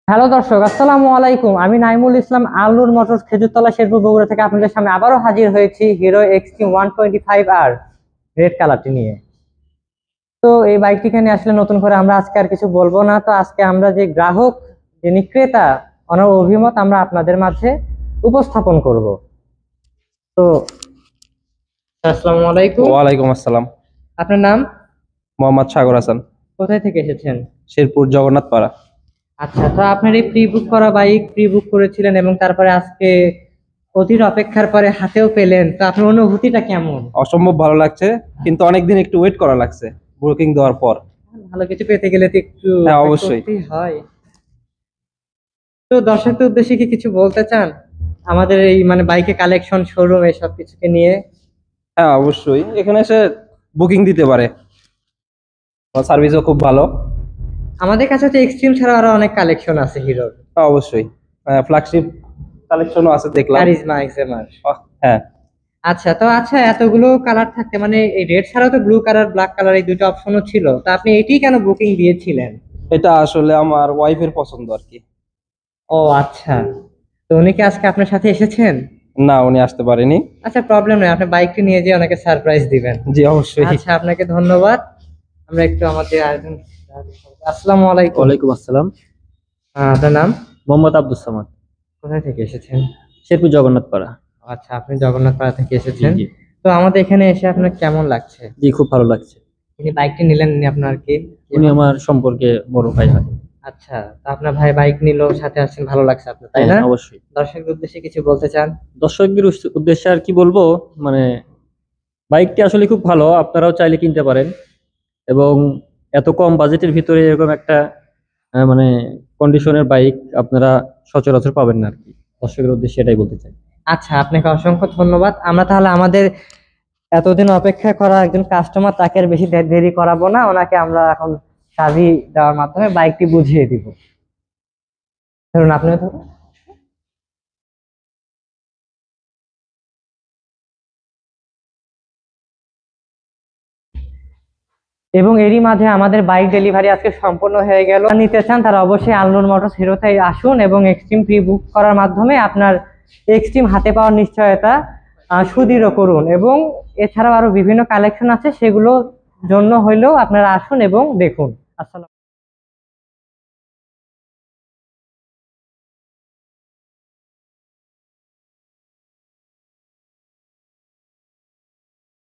Hello দর্শক, আসসালামু আলাইকুম। আমি নাইমুল ইসলাম, আলনুর মোটরস, খেজুরতলা, শেরপুর, বগুড়া থেকে আপনাদের সামনে আবারও হাজির হয়েছি হিরো এক্সট্রিম 125R রেড কালারটি নিয়ে। তো এই বাইকটিকে নিয়ে আসলে নতুন করে আমরা আজকে আর কিছু বলবো না। তো আজকে আমরা যে গ্রাহক, যিনি ক্রেতা, ওনার অভিমত আমরা আপনাদের মাঝে উপস্থাপন করব। তো আসসালামু আলাইকুম। ওয়ালাইকুম আসসালাম। আপনার নাম? মোহাম্মদ সাগর হাসান, কোথায় থেকে এসেছেন? শেরপুর জগন্নাথ পাড়া। আচ্ছা, তো আপনার এই প্রি বুক করা বাইক প্রি বুক করেছিলেন এবং তারপরে আজকে অধীর অপেক্ষার পরে হাতেও পেলেন, তো আপনার অনুভূতিটা কেমন? অসম্ভব ভালো লাগছে, কিন্তু অনেকদিন একটু ওয়েট করা লাগছে বুকিং দেওয়ার পর। ভালো কিছু পেতে গেলে তো একটু হ্যাঁ, wait অবশ্যই। করতেই হয়। তো দর্শকদের উদ্দেশ্যে কি কিছু বলতে চান আমাদের এই মানে বাইকে কালেকশন, শোরুম, এসব কিছুকে নিয়ে? হ্যাঁ, অবশ্যই এখানে এসে বুকিং দিতে পারে, সার্ভিসও খুব ভালো। আমাদের কাছে তো এক্সট্রিম ছাড়া আরো অনেক কালেকশন আছে হিরোর। হ্যাঁ, অবশ্যই ফ্ল্যাগশিপ কালেকশনও আছে দেখলাম। Charisma, XMR. হ্যাঁ। আচ্ছা, তো আচ্ছা, এতগুলো কালার থাকতে মানে এই রেড ছাড়াও তো ব্লু কালার, ব্ল্যাক কালার, এই দুটো অপশনও ছিল, তা আপনি এটাই কেন বুকিং দিয়েছিলেন? এটা আসলে আমার ওয়াইফের পছন্দ আর কি। ও আচ্ছা, তো উনি কি আজকে আপনার সাথে এসেছেন? না, উনি আসতে পারেনি। আচ্ছা, প্রবলেম নেই, আপনি বাইকটি নিয়ে যেয়ে ওনাকে সারপ্রাইজ দিবেন। জি, অবশ্যই। আচ্ছা, আপনাকে ধন্যবাদ। আমরা একটু আমাদের আয়োজন। আসসালামু আলাইকুম। ওয়ালাইকুম আসসালাম। আপনার নাম? মোহাম্মদ আব্দুস সামাদ, কোথায় থেকে এসেছেন? শেরপুর জগন্নাথ পাড়া। আচ্ছা, আপনি জগন্নাথপাড়া থেকে জি এসেছেন। জি তো আমাদের এখানে এসে আপনার কেমন লাগছে? জি, খুব ভালো লাগছে। তিনি বাইকটি নিলেন, ইনি আপনার কি? উনি আমার সম্পর্কে বড় ভাই হয়। আচ্ছা, তো আপনার ভাই বাইক নিল, সাথে আসছেন, ভালো লাগছে আপনার, তাই না? হ্যাঁ, অবশ্যই। দর্শকদের উদ্দেশ্যে কিছু বলতে চান? দর্শকদের উদ্দেশ্যে আর কি বলবো, মানে বাইকটি আসলে খুব ভালো, আপনারাও চাইলে কিনতে পারেন। এবং এত কম বাজেটের ভিতরে এরকম একটা মানে কন্ডিশনের বাইক আপনারা সচরাচর পাবেন না আর কি। দর্শকের উদ্দেশ্যে এটাই বলতে চাই। আচ্ছা, আপনাকে অসংখ্য ধন্যবাদ। আমরা তাহলে আমাদের এতদিন অপেক্ষা করা একজন কাস্টমার, তাকে আর বেশি দেরি করাবো না, ওনাকে আমরা এখন চাবি দেওয়ার মাধ্যমে বাইকটি বুঝিয়ে দিব। ধরুন, আপনি ধরুন। এবং এরই মাঝে আমাদের বাইক ডেলিভারি আজকে সম্পূর্ণ হয়ে গেল। যারা নিতে চান তারা অবশ্যই আলনুর মোটরস হিরোতে আসুন এবং এক্সট্রিম প্রি বুক করার মাধ্যমে আপনার এক্সট্রিম হাতে পাওয়ার নিশ্চয়তা সুদৃঢ় করুন। এবং এছাড়াও আরো বিভিন্ন কালেকশন আছে, সেগুলো জন্য হইলেও আপনারা আসুন এবং দেখুন। আসসালাম।